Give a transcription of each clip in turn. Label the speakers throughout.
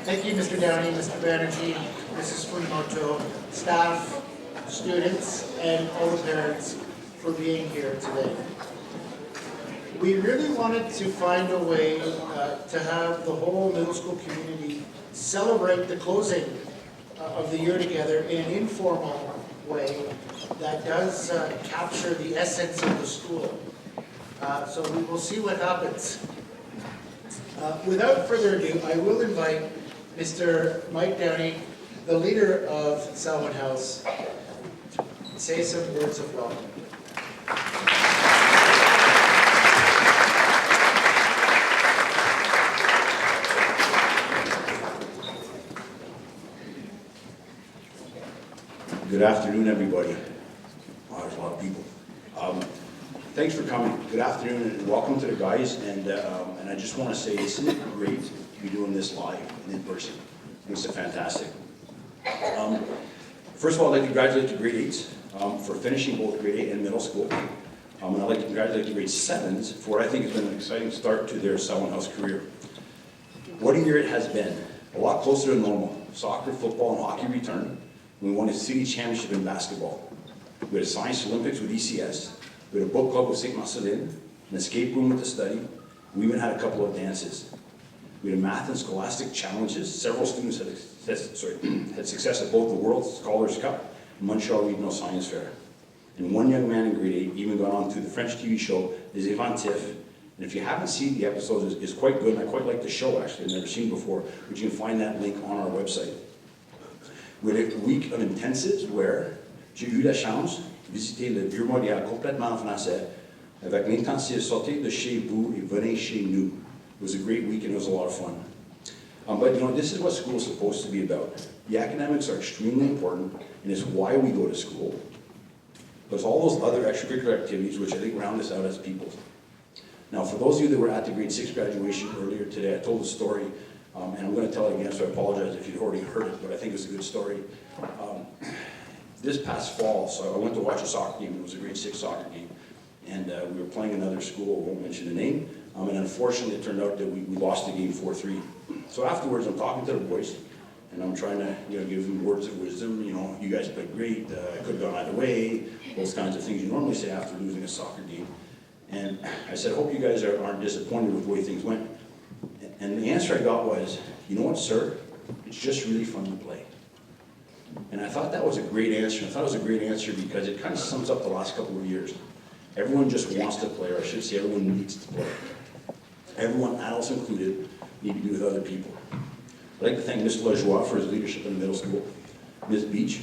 Speaker 1: Thank you, Mr. Downey, Mr. Banerjee, Mrs. Funimoto, staff, students, and all the parents for being here today. We really wanted to find a way to have the whole middle school community celebrate the closing of the year together in an informal way that does capture the essence of the school. So we will see what happens. Without further ado, I will invite Mr. Mike Downey, the leader of Selwyn House, to say some words of welcome.
Speaker 2: Good afternoon, everybody. Wow, there's a lot of people. Thanks for coming. Good afternoon, and welcome to the guys. And I just want to say, isn't it great to be doing this live and in person? It's fantastic. First of all, I'd like to congratulate the grade 8s for finishing both grade 8 and middle school. And I'd like to congratulate the grade 7s for what I think has been an exciting start to their Selwyn House career. What a year it has been. A lot closer to normal. Soccer, football, and hockey return. We won a city championship in basketball. We had a science Olympics with ECS. We had a book club with St. Marcelin, an escape room with the study. We even had a couple of dances. We had math and scholastic challenges. Several students had success at both the World Scholars Cup and Montreal Regional Science Fair. And one young man in grade 8 even got on to the French TV show, Les Inventifs. And if you haven't seen the episodes, it's quite good, and I quite like the show, actually. I've never seen it before, but you can find that link on our website. We had a week of intensives where j'ai eu la chance de visiter le Vieux-Montréal complètement en français avec l'intensité sortez de chez vous et venez chez nous. It was a great week and it was a lot of fun. But you know, this is what school is supposed to be about. The academics are extremely important and it's why we go to school. There's all those other extracurricular activities which I think round us out as people. Now for those of you that were at the grade 6 graduation earlier today, I told the story. And I'm going to tell it again, so I apologize if you've already heard it, but I think it's a good story. This past fall, so I went to watch a soccer game. It was a grade 6 soccer game. And we were playing another school, I won't mention the name. And unfortunately, it turned out that we lost the game 4-3. So afterwards, I'm talking to the boys, and I'm trying to give them words of wisdom. You guys played great. I could have gone either way. Those kinds of things you normally say after losing a soccer game. And I said, I hope you guys aren't disappointed with the way things went. And the answer I got was, you know what, sir? It's just really fun to play. And I thought that was a great answer. I thought it was a great answer because it kind of sums up the last couple of years. Everyone just wants to play, or I should say everyone needs to play. Everyone, adults included, need to be with other people. I'd like to thank Mr. Lajoie for his leadership in the middle school. Ms. Beach,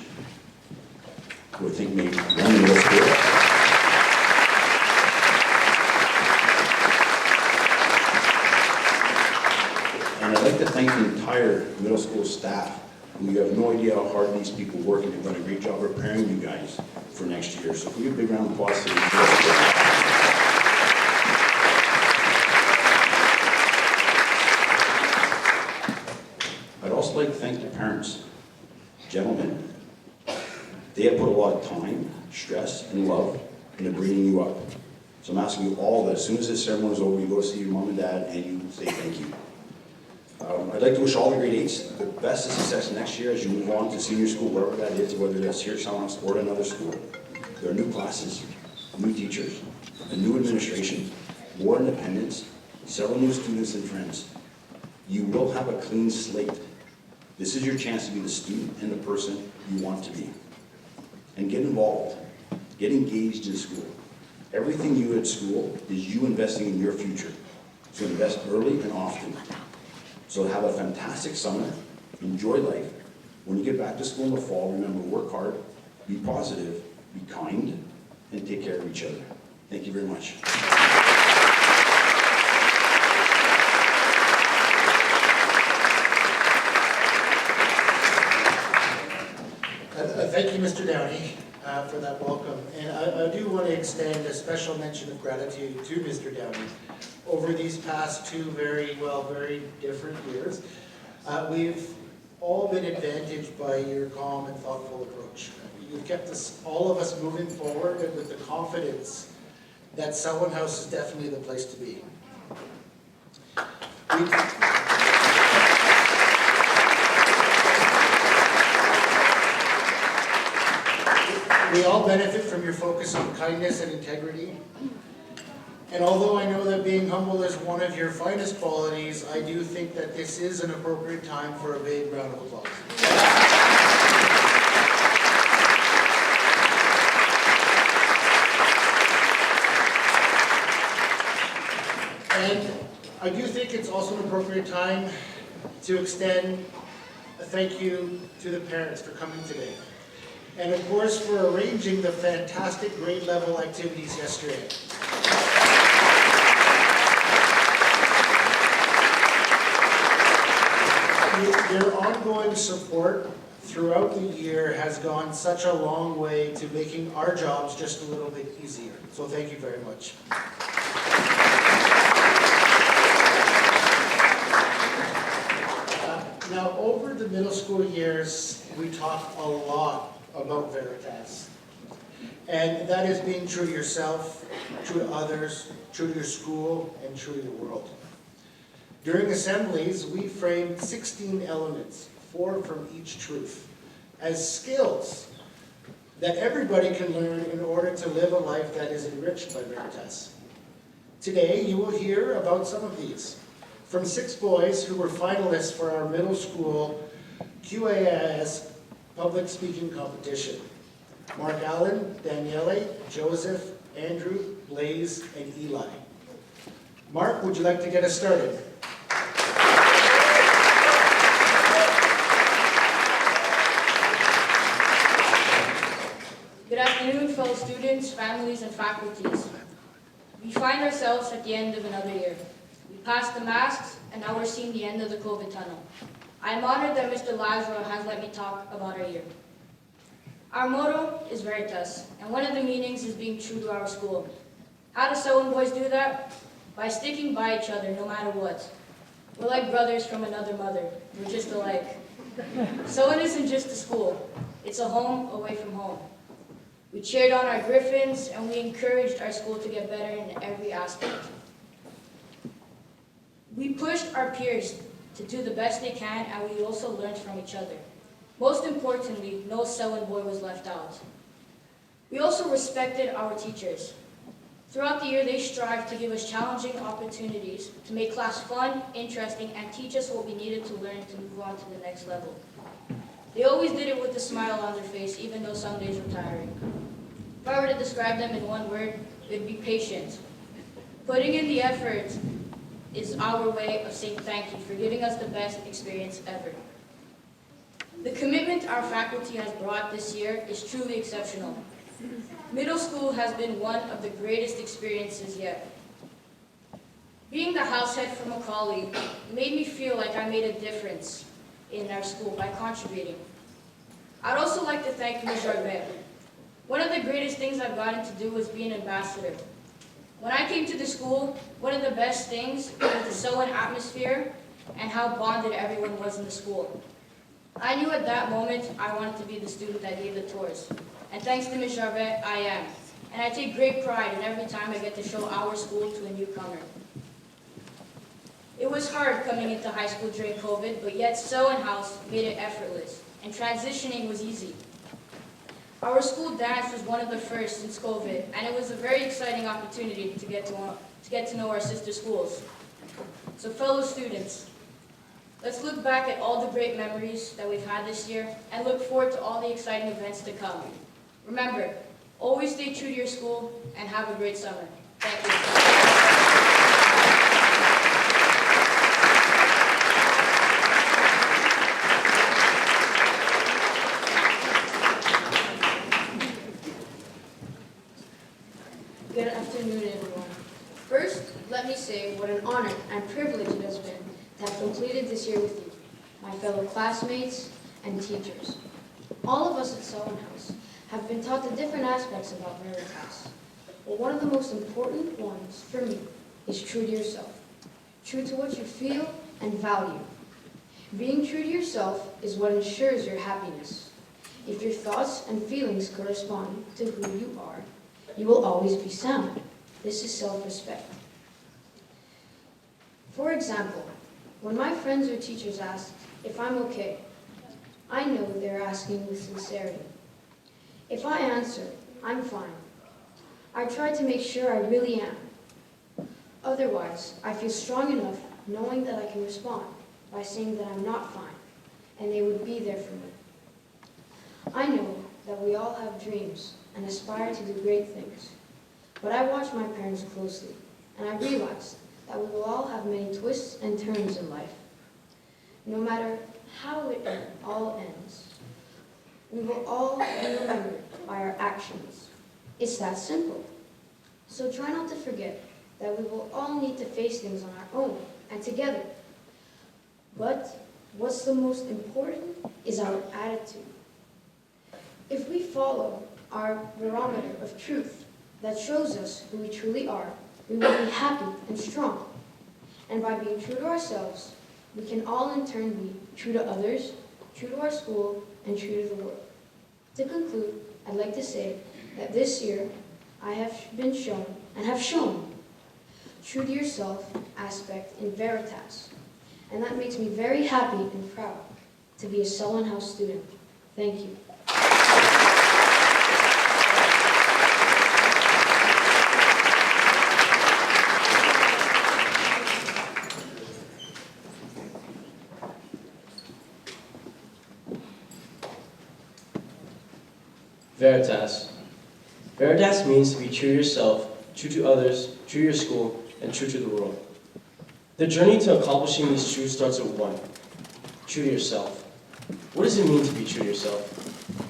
Speaker 2: who I think maybe won the middle school. And I'd like to thank the entire middle school staff. You have no idea how hard these people work, and they've done a great job preparing you guys for next year. So if we give a big round of applause to these guys. I'd also like to thank the parents. Gentlemen, they have put a lot of time, stress, and love into bringing you up. So I'm asking you all that as soon as this ceremony is over, you go to see your mom and dad and you say thank you. I'd like to wish all the grade 8s the best of success next year as you move on to senior school, wherever that is, whether that's here at Selwyn House or another school. There are new classes, new teachers, a new administration, more independence, several new students and friends. You will have a clean slate. This is your chance to be the student and the person you want to be. And get involved. Get engaged in school. Everything you do at school is you investing in your future. So invest early and often. So have a fantastic summer, enjoy life. When you get back to school in the fall, remember, work hard, be positive, be kind, and take care of each other. Thank you very much.
Speaker 1: Thank you, Mr. Downey, for that welcome. And I do want to extend a special mention of gratitude to Mr. Downey. Over these past two very different years, we've all been advantaged by your calm and thoughtful approach. You've kept all of us moving forward and with the confidence that Selwyn House is definitely the place to be. benefit from your focus on kindness and integrity. And although I know that being humble is one of your finest qualities, I do think that this is an appropriate time for a big round of applause. And I do think it's also an appropriate time to extend a thank you to the parents for coming today. And of course for arranging the fantastic grade level activities yesterday. Your ongoing support throughout the year has gone such a long way to making our jobs just a little bit easier. So thank you very much. Now, over the middle school years, we talk a lot about Veritas. And that is being true to yourself, true to others, true to your school, and true to the world. During assemblies, we framed 16 elements, 4 from each truth, as skills that everybody can learn in order to live a life that is enriched by Veritas. Today, you will hear about some of these from 6 boys who were finalists for our middle school QAS public speaking competition. Mark Allen, Daniele, Joseph, Andrew, Blaze, and Eli. Mark, would you like to get us started?
Speaker 3: Good afternoon, fellow students, families, and faculties. We find ourselves at the end of another year. We passed the masks, and now we're seeing the end of the COVID tunnel. I am honored that Mr. Lazaro has let me talk about our year. Our motto is Veritas, and one of the meanings is being true to our school. How do Selwyn boys do that? By sticking by each other no matter what. We're like brothers from another mother. We're just alike. Selwyn isn't just a school. It's a home away from home. We cheered on our Griffins, and we encouraged our school to get better in every aspect. We pushed our peers to do the best they can, and we also learned from each other. Most importantly, no Selwyn boy was left out. We also respected our teachers. Throughout the year, they strived to give us challenging opportunities to make class fun, interesting, and teach us what we needed to learn to move on to the next level. They always did it with a smile on their face, even though some days were tiring. If I were to describe them in one word, it would be patient. Putting in the effort is our way of saying thank you for giving us the best experience ever. The commitment our faculty has brought this year is truly exceptional. Middle school has been one of the greatest experiences yet. Being the house head for Macaulay made me feel like I made a difference in our school by contributing. I'd also like to thank Ms. Jarvet. One of the greatest things I've gotten to do was be an ambassador. When I came to the school, one of the best things was the Selwyn atmosphere and how bonded everyone was in the school. I knew at that moment I wanted to be the student that gave the tours. And thanks to Ms. Jarvet, I am. And I take great pride in every time I get to show our school to a newcomer. It was hard coming into high school during COVID, but yet Selwyn House made it effortless, and transitioning was easy. Our school dance was one of the first since COVID, and it was a very exciting opportunity to get to know our sister schools. So fellow students, let's look back at all the great memories that we've had this year and look forward to all the exciting events to come. Remember, always stay true to your school and have a great summer. Thank you.
Speaker 4: Good afternoon, everyone. First, let me say what an honor and privilege it has been to have completed this year with you, my fellow classmates and teachers. All of us at Selwyn House have been taught the different aspects about Veritas, but one of the most important ones for me is true to yourself, true to what you feel and value. Being true to yourself is what ensures your happiness. If your thoughts and feelings correspond to who you are, you will always be sound. This is self-respect. For example, when my friends or teachers ask if I'm okay, I know they're asking with sincerity. If I answer, I'm fine. I try to make sure I really am. Otherwise, I feel strong enough knowing that I can respond by saying that I'm not fine, and they would be there for me. I know that we all have dreams and aspire to do great things, but I watch my parents closely, and I realize that we will all have many twists and turns in life. No matter how it all ends, we will all be remembered by our actions. It's that simple. So try not to forget that we will all need to face things on our own and together. But what's the most important is our attitude. If we follow our barometer of truth that shows us who we truly are, we will be happy and strong. And by being true to ourselves, we can all in turn be true to others, true to our school, and true to the world. To conclude, I'd like to say that this year I have been shown and have shown true to yourself aspect in Veritas. And that makes me very happy and proud to be a Selwyn House student. Thank you.
Speaker 5: Veritas. Veritas means to be true to yourself, true to others, true to your school, and true to the world. The journey to accomplishing these truths starts with one: true to yourself. What does it mean to be true to yourself?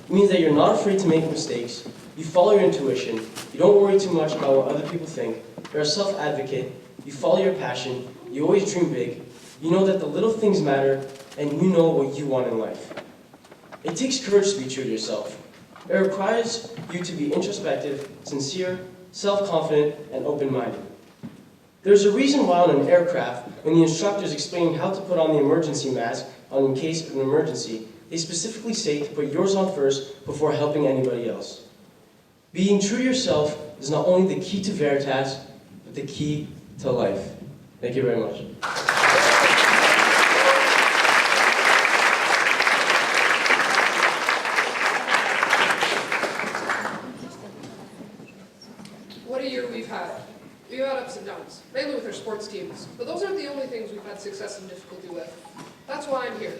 Speaker 5: It means that you're not afraid to make mistakes, you follow your intuition, you don't worry too much about what other people think, you're a self-advocate, you follow your passion, you always dream big, you know that the little things matter, and you know what you want in life. It takes courage to be true to yourself. It requires you to be introspective, sincere, self-confident, and open-minded. There's a reason why on an aircraft, when the instructor is explaining how to put on the emergency mask in case of an emergency, they specifically say to put yours on first before helping anybody else. Being true to yourself is not only the key to Veritas, but the key to life. Thank you very much.
Speaker 6: What a year we've had. We've had ups and downs, mainly with our sports teams, but those aren't the only things we've had success and difficulty with. That's why I'm here.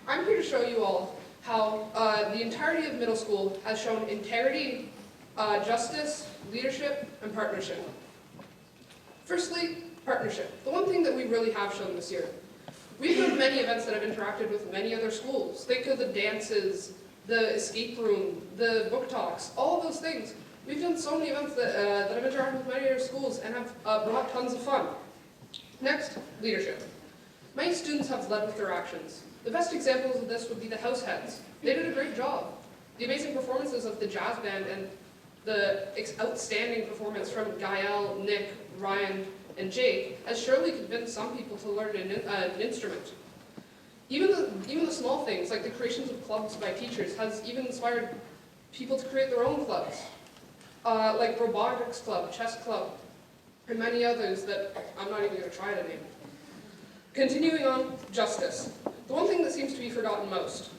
Speaker 6: I'm here to show you all how the entirety of middle school has shown integrity, justice, leadership, and partnership. Firstly, partnership. The one thing that we really have shown this year. We've done many events that have interacted with many other schools. Think of the dances, the escape room, the book talks, all of those things. We've done so many events that have interacted with many other schools and have brought tons of fun. Next, leadership. Many students have led with their actions. The best examples of this would be the house heads. They did a great job. The amazing performances of the jazz band and the outstanding performance from Gael, Nick, Ryan, and Jake has surely convinced some people to learn an instrument. Even the small things, like the creations of clubs by teachers, has even inspired people to create their own clubs. Like robotics club, chess club, and many others that I'm not even going to try to name. Continuing on, justice. The one thing that seems to be forgotten most.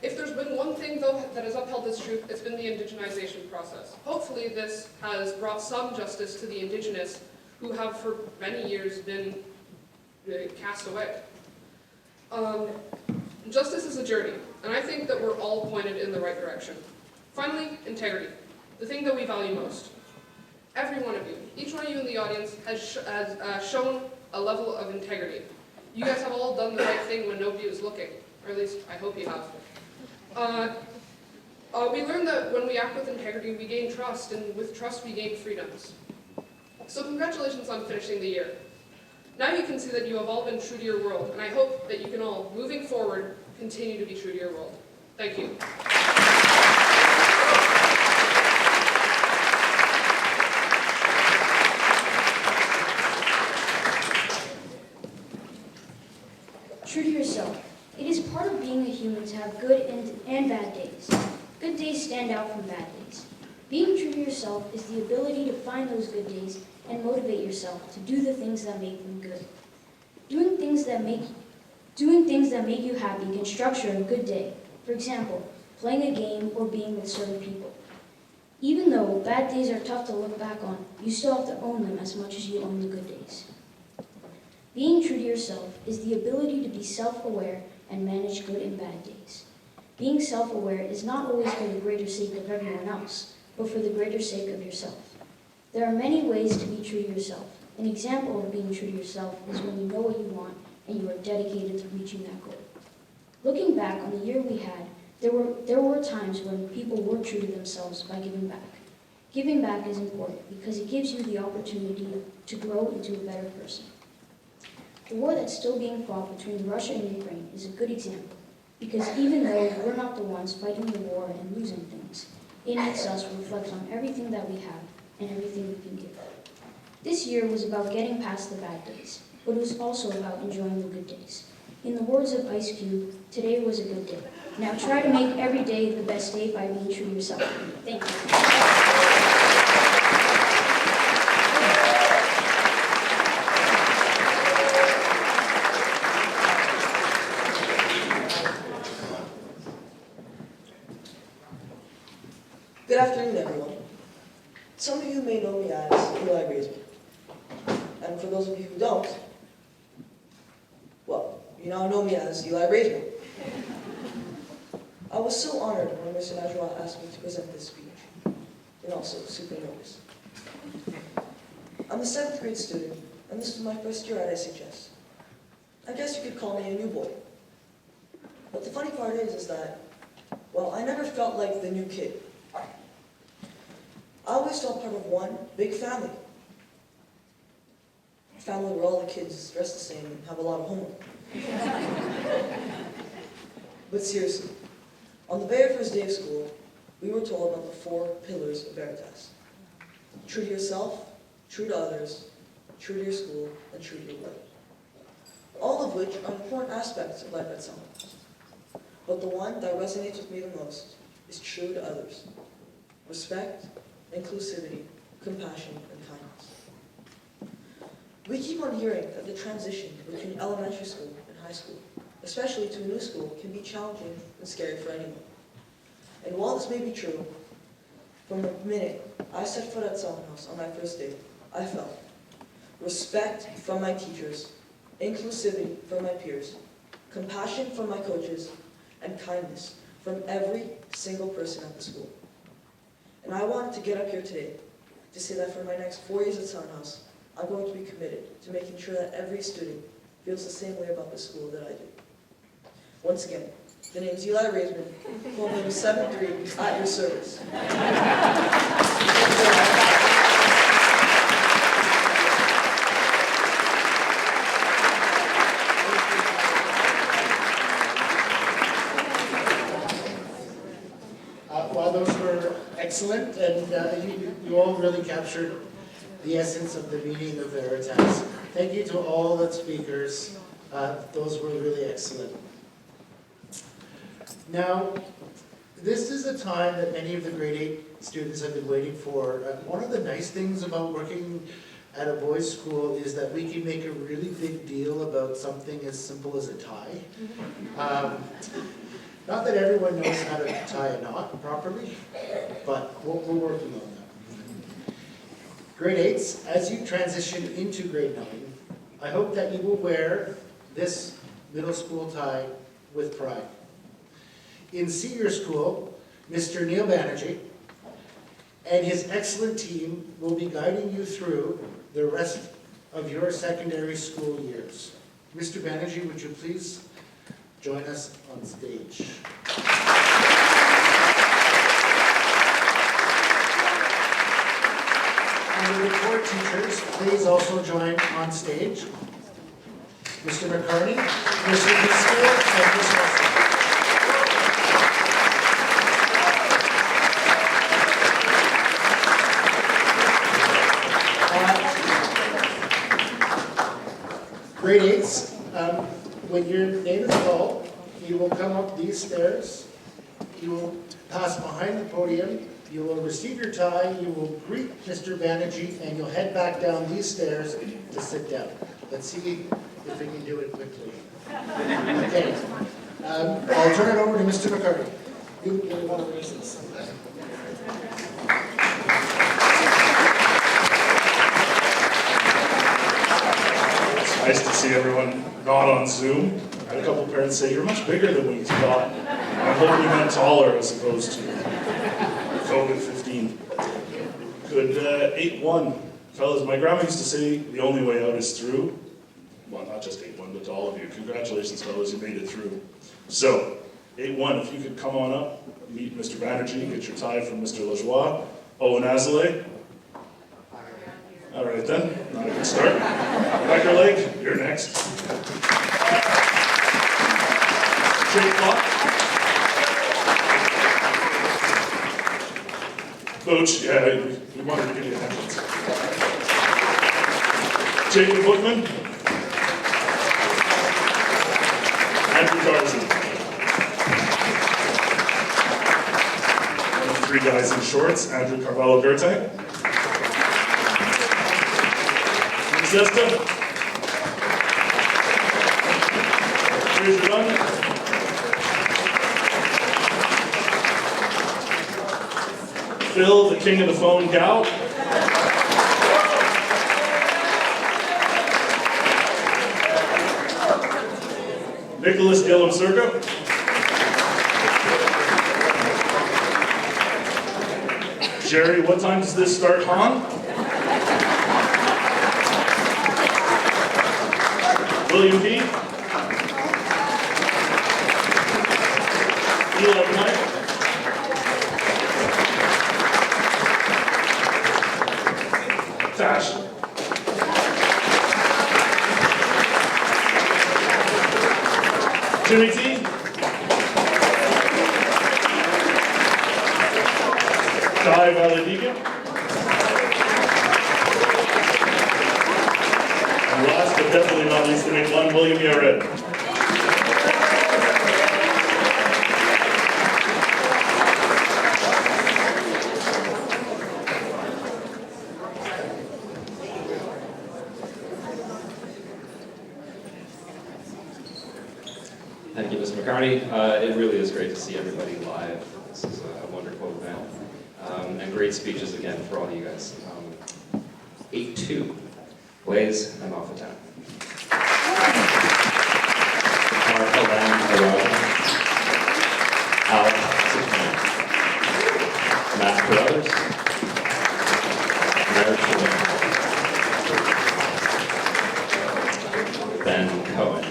Speaker 6: If there's been one thing, though, that has upheld this truth, it's been the indigenization process. Hopefully this has brought some justice to the indigenous who have for many years been cast away. Justice is a journey, and I think that we're all pointed in the right direction. Finally, integrity, the thing that we value most. Every one of you, each one of you in the audience has shown a level of integrity. You guys have all done the right thing when nobody was looking, or at least I hope you have. We learned that when we act with integrity, we gain trust, and with trust, we gain freedoms. So congratulations on finishing the year. Now you can see that you have all been true to your world, and I hope that you can all, moving forward, continue to be true to your world. Thank you.
Speaker 3: True to yourself. It is part of being a human to have good and bad days. Good days stand out from bad days. Being true to yourself is the ability to find those good days and motivate yourself to do the things that make them good. Doing things that make you happy can structure a good day. For example, playing a game or being with certain people. Even though bad days are tough to look back on, you still have to own them as much as you own the good days. Being true to yourself is the ability to be self-aware and manage good and bad days. Being self-aware is not always for the greater sake of everyone else, but for the greater sake of yourself. There are many ways to be true to yourself. An example of being true to yourself is when you know what you want and you are dedicated to reaching that goal. Looking back on the year we had, there were times when people were true to themselves by giving back. Giving back is important because it gives you the opportunity to grow into a better person. The war that's still being fought between Russia and Ukraine is a good example, because even though we're not the ones fighting the war and losing things, it makes us reflect on everything that we have and everything we can give. This year was about getting past the bad days, but it was also about enjoying the good days. In the words of Ice Cube, today was a good day. Now try to make every day the best day by being true to yourself. Thank you.
Speaker 7: Good afternoon, everyone. Some of you may know me as Eli Raisman. And for those of you who don't, well, you now know me as Eli Raisman. I was so honored when Mr. Najwa asked me to present this speech, and also super nervous. I'm a 7th grade student, and this is my first year at SHS. I guess you could call me a new boy. But the funny part is that, well, I never felt like the new kid. I always felt part of one big family. A family where all the kids dress the same and have a lot of homework. But seriously, on the very first day of school, we were told about the 4 pillars of Veritas. True to yourself, true to others, true to your school, and true to your work. All of which are important aspects of life at Summit. But the one that resonates with me the most is true to others. Respect, inclusivity, compassion, and kindness. We keep on hearing that the transition between elementary school and high school, especially to a new school, can be challenging and scary for anyone. And while this may be true, from the minute I set foot at Selwyn House on my first day, I felt respect from my teachers, inclusivity from my peers, compassion from my coaches, and kindness from every single person at the school. And I wanted to get up here today to say that for my next 4 years at Selwyn House, I'm going to be committed to making sure that every student feels the same way about the school that I do. Once again, the name is Eli Raisman, form number 7-3, at your service.
Speaker 1: While those were excellent, and you all really captured the essence of the meaning of Veritas. Thank you to all the speakers. Those were really excellent. Now, this is a time that many of the grade 8 students have been waiting for. One of the nice things about working at a boys' school is that we can make a really big deal about something as simple as a tie. Not that everyone knows how to tie a knot properly, but we're working on that. Grade 8s, as you transition into grade 9, I hope that you will wear this middle school tie with pride. In senior school, Mr. Neil Banerjee and his excellent team will be guiding you through the rest of your secondary school years. Mr. Banerjee, would you please join us on stage? And the core teachers, please also join on stage. Mr. McCartney, Mr. Biscuit, and Ms. Russell. Grade 8s, when your name is called, you will come up these stairs, you will pass behind the podium, you will receive your tie, you will greet Mr. Banerjee, and you'll head back down these stairs to sit down. Let's see if we can do it quickly. Okay, I'll turn it over to Mr. McCartney. You want to raise this?
Speaker 8: nice to see everyone not on Zoom. I had a couple parents say, "You're much bigger than we thought." And I hope we meant taller as opposed to COVID-15. Good 8-1. Fellas, my grandma used to say, the only way out is through. Well, not just 8-1, but to all of you. Congratulations, fellas, you made it through. So, 8-1, if you could come on up, meet Mr. Banerjee, get your tie from Mr. Lajoie. Owen Azalea. All right then, not a good start. Becker Lake, you're next. Jake Clark. Coach, yeah, we wanted to give you attendance. Jacob Bookman. Andrew Tarzan. One of the three guys in shorts, Andrew Carvalho Gertay. Zesta. Fraser Dunn. Phil, the king of the phone gal. Nicholas Gillum Circa. Jerry, what time does this start, Han? William P. Eli Knight. Tash. Jimmy T. Kai Valadiga. And last but definitely not least to make one, William Yared.
Speaker 9: Thank you, Mr. McCartney. It really is great to see everybody live. This is a wonderful event. And great speeches again for all you guys. 8-2, Blaise Amalfitano. Mark Alam Arada. Alec Sitman. Matt Carruthers. Mary Shalom. Ben Cohen.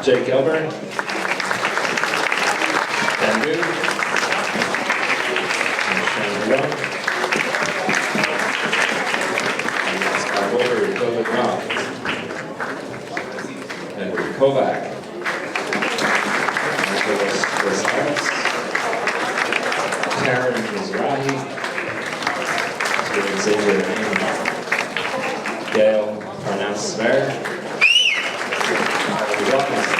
Speaker 9: Jake Gilbert, Ben Boone, and Shannon Young, and Scott Boulder, David Knopf, Edward Kovac, Nicholas Rosales, Karen Mizrahi, Xavier Ames, Gail Parnas-Sver, Robinson,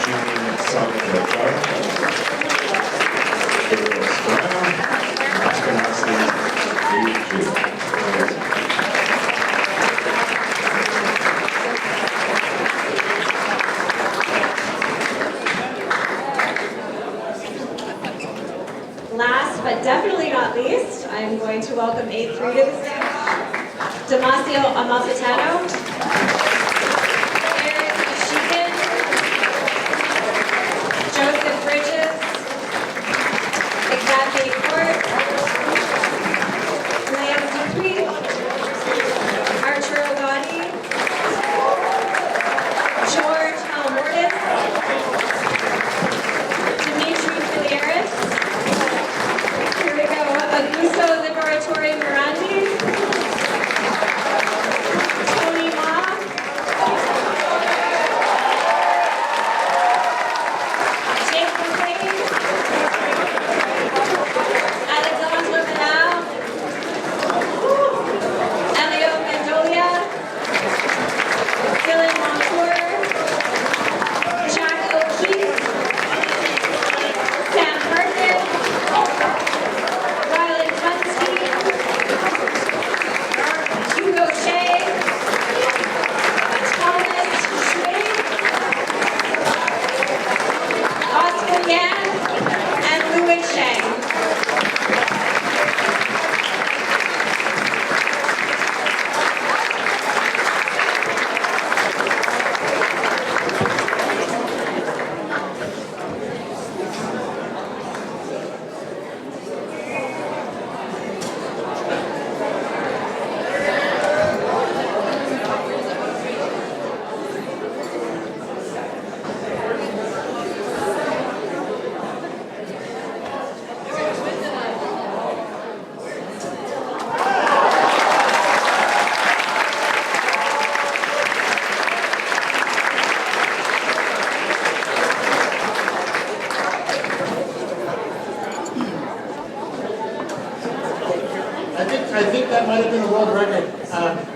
Speaker 9: Julian Samuel Clark, Gabriel Serrano, Oscar Nasty, Lee Ju.
Speaker 10: Last but definitely not least, I'm going to welcome 8-3 to the stage. Damasio Amalfitano, Eric Sheehan, Joseph Bridges, Xavier Court, Liam Dupuy, Archer Ogani, George Halmordis, Dimitri Filiaris, here we go, Augusto Liberatore Morandi, Tony Ma, Jake McLean, Alex
Speaker 1: Department.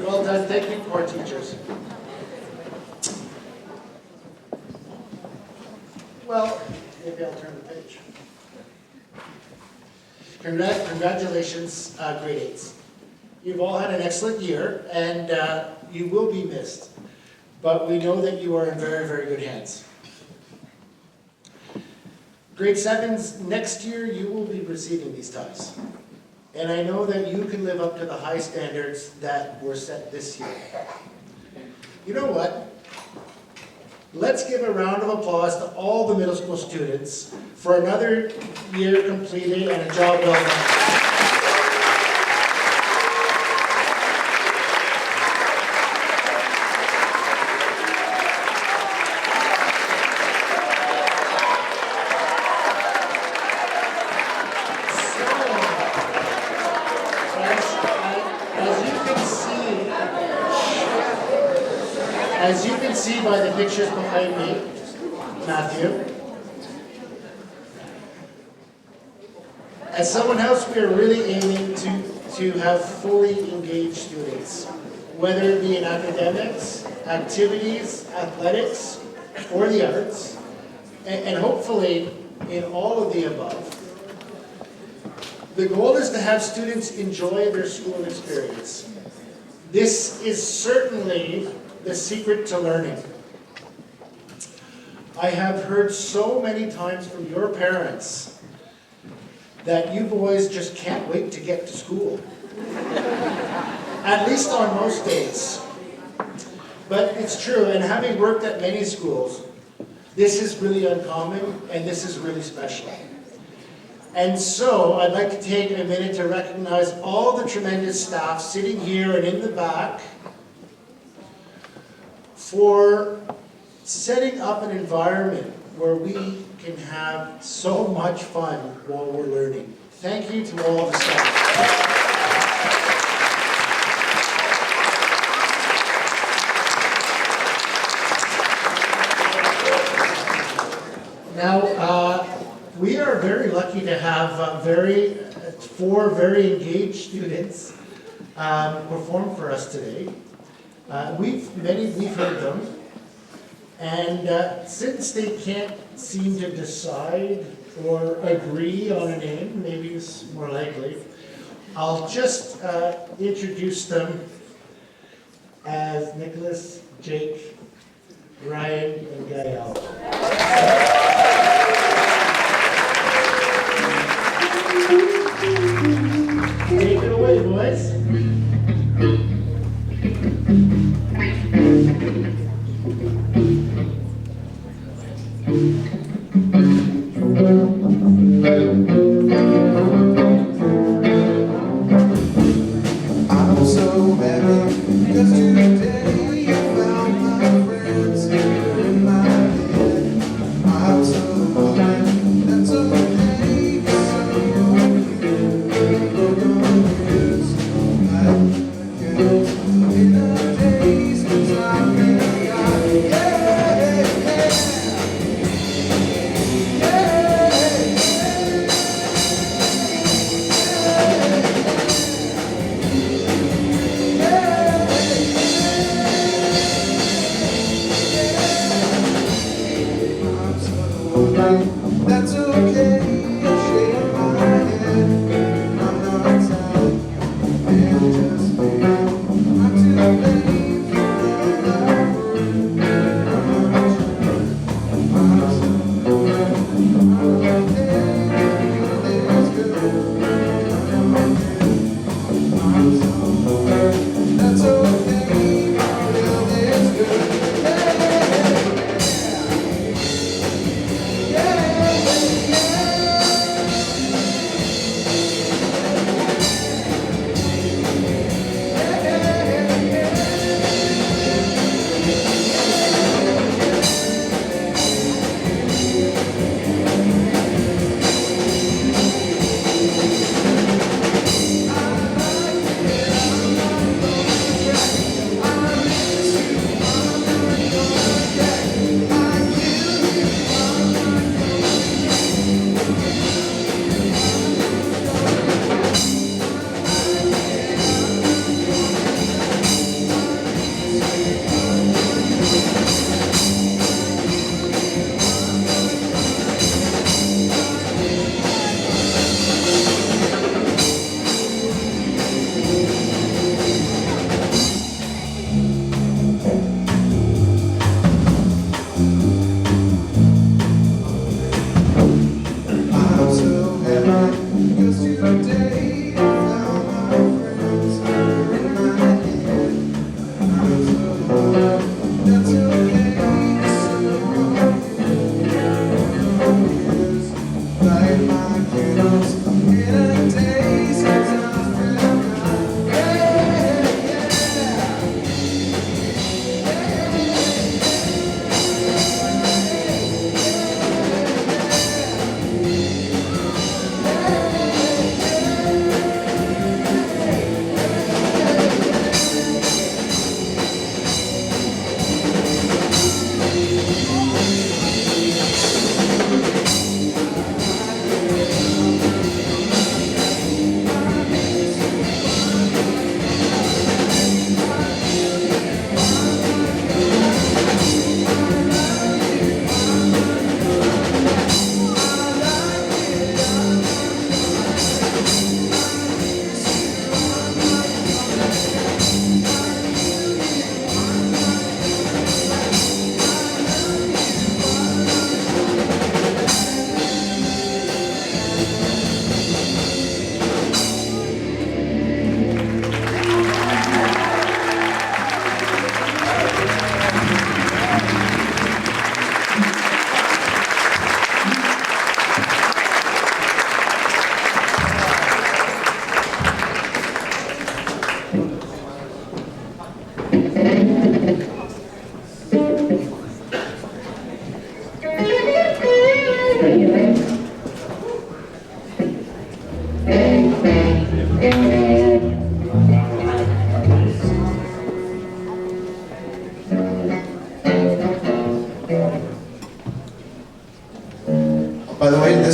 Speaker 1: Well done, thank you, core teachers. Well, maybe I'll turn the page. Congratulations, grade eights. You've all had an excellent year, and you will be missed. But we know that you are in very, very good hands. Grade sevens, next year you will be receiving these ties. And I know that you can live up to the high standards that were set this year. You know what? Let's give a round of applause to all the middle school students for another year completed and a job well done. As you can see by the pictures behind me, Matthew, at Someone House we are really aiming to have fully engaged students, whether it be in academics, activities, athletics, or the arts, and hopefully in all of the above. The goal is to have students enjoy their school experience. This is certainly the secret to learning. I have heard so many times from your parents that you boys just can't wait to get to school. At least on most days. But it's true, and having worked at many schools, this is really uncommon and this is really special. And so I'd like to take a minute to recognize all the tremendous staff sitting here and in the back for setting up an environment where we can have so much fun while we're learning. Thank you to all the staff. Now, we are very lucky to have four very engaged students perform for us today. We've heard them, and since they can't seem to decide or agree on a name, maybe it's more likely, I'll just introduce them as Nicholas, Jake, Ryan, and Gael. Take it away, boys.
Speaker 11: I'm so happy because today I found my friends here in my head. I'm so happy that's okay, 'cause I'm going to I can't in the days 'cause I've been got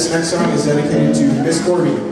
Speaker 11: this next song is dedicated to Miss Corby.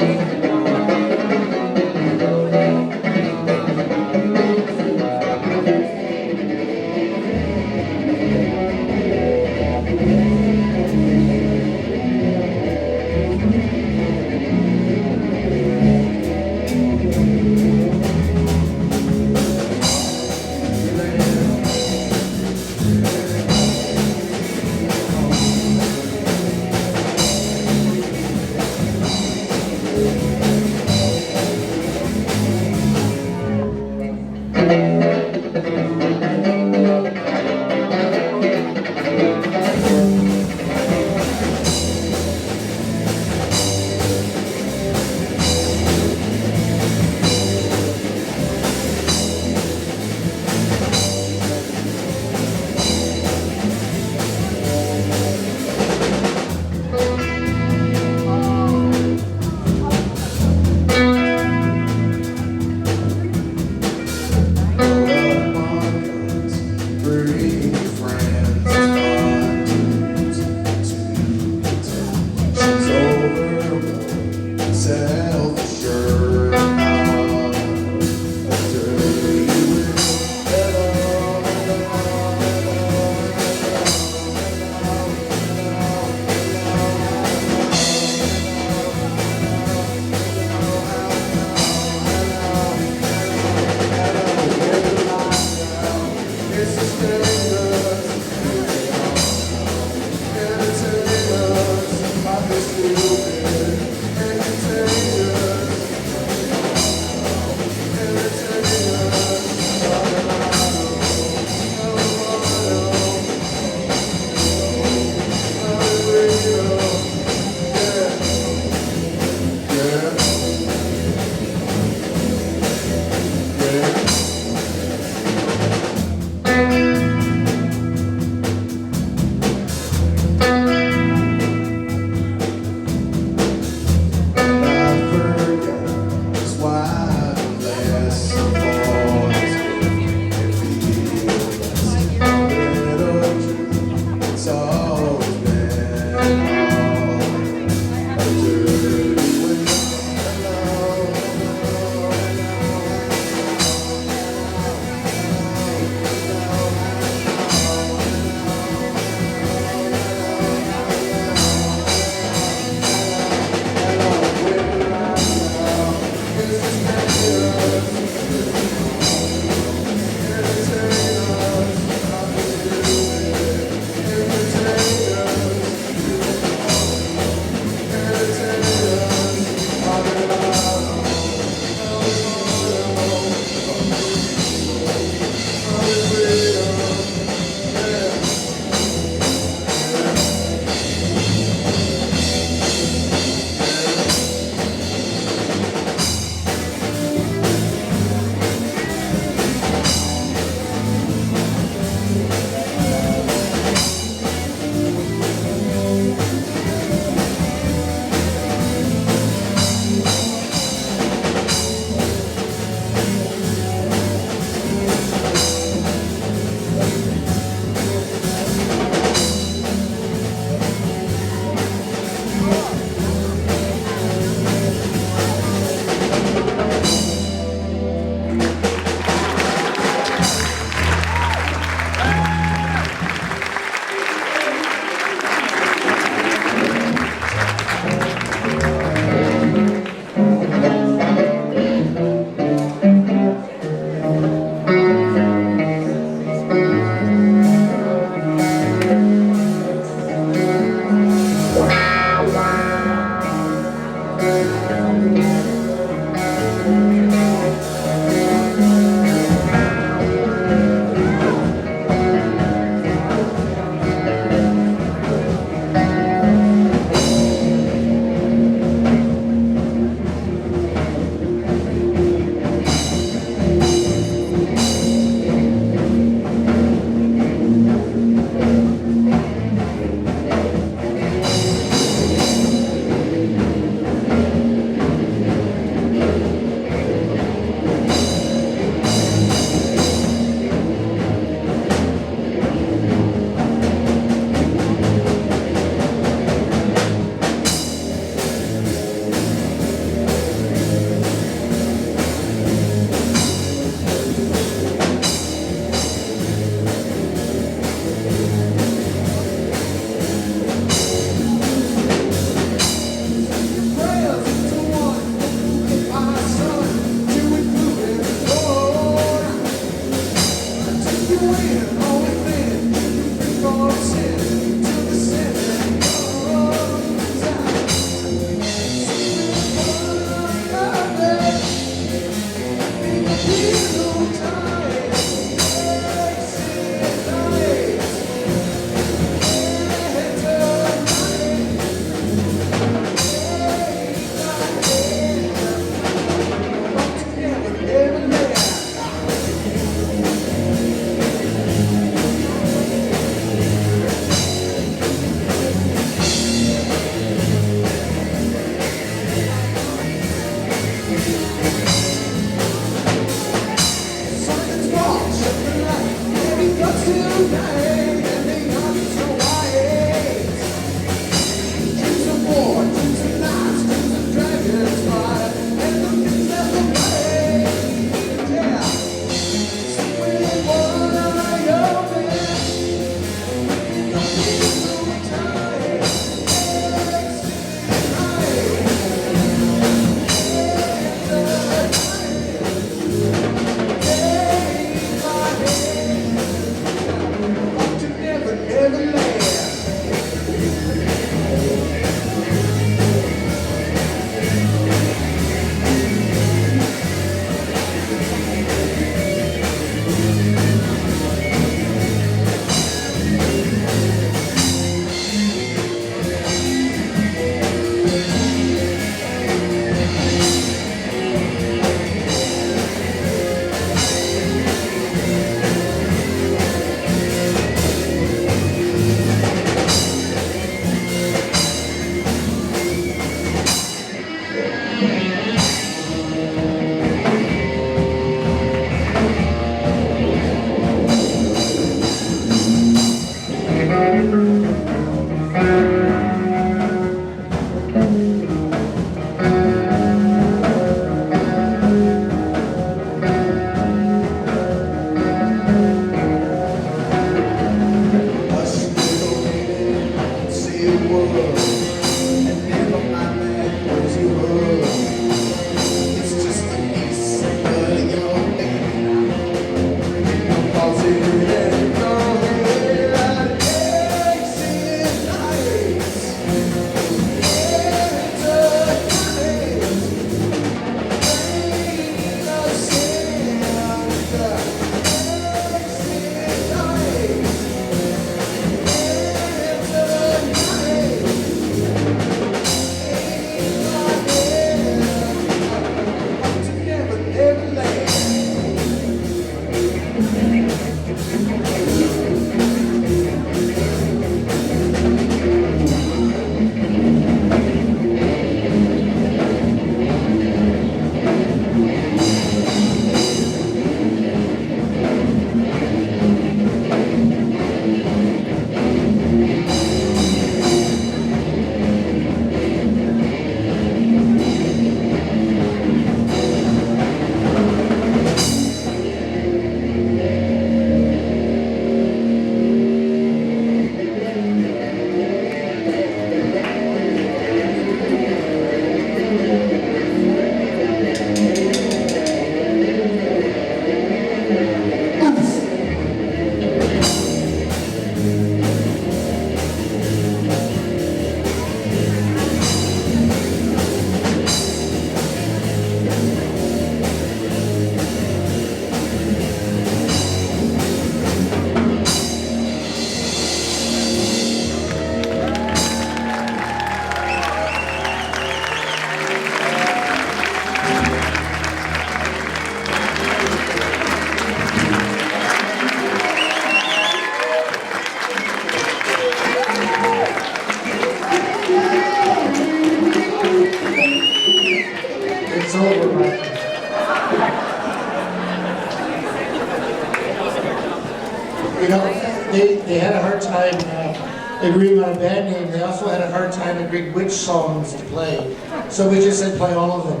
Speaker 1: agreeing on a band name, they also had a hard time agreeing which songs to play. So we just said play all of them.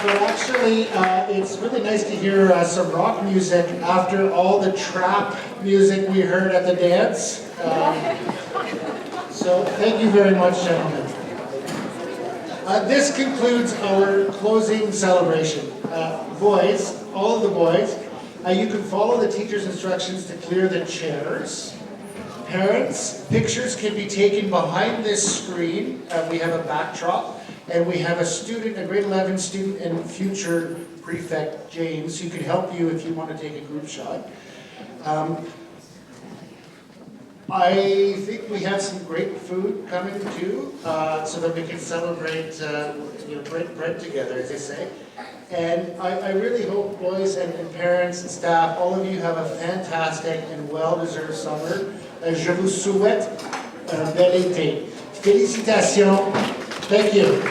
Speaker 1: So actually, it's really nice to hear some rock music after all the trap music we heard at the dance. So thank you very much, gentlemen. This concludes our closing celebration. Boys, all of the boys, you can follow the teacher's instructions to clear the chairs. Parents, pictures can be taken behind this screen. We have a backdrop. And we have a student, a grade 11 student and future prefect, James, who can help you if you want to take a group shot. I think we have some great food coming too, so that we can celebrate, break bread together, as they say. And I really hope boys and parents and staff, all of you have a fantastic and well-deserved summer. Je vous souhaite un bel été. Félicitations. Thank you.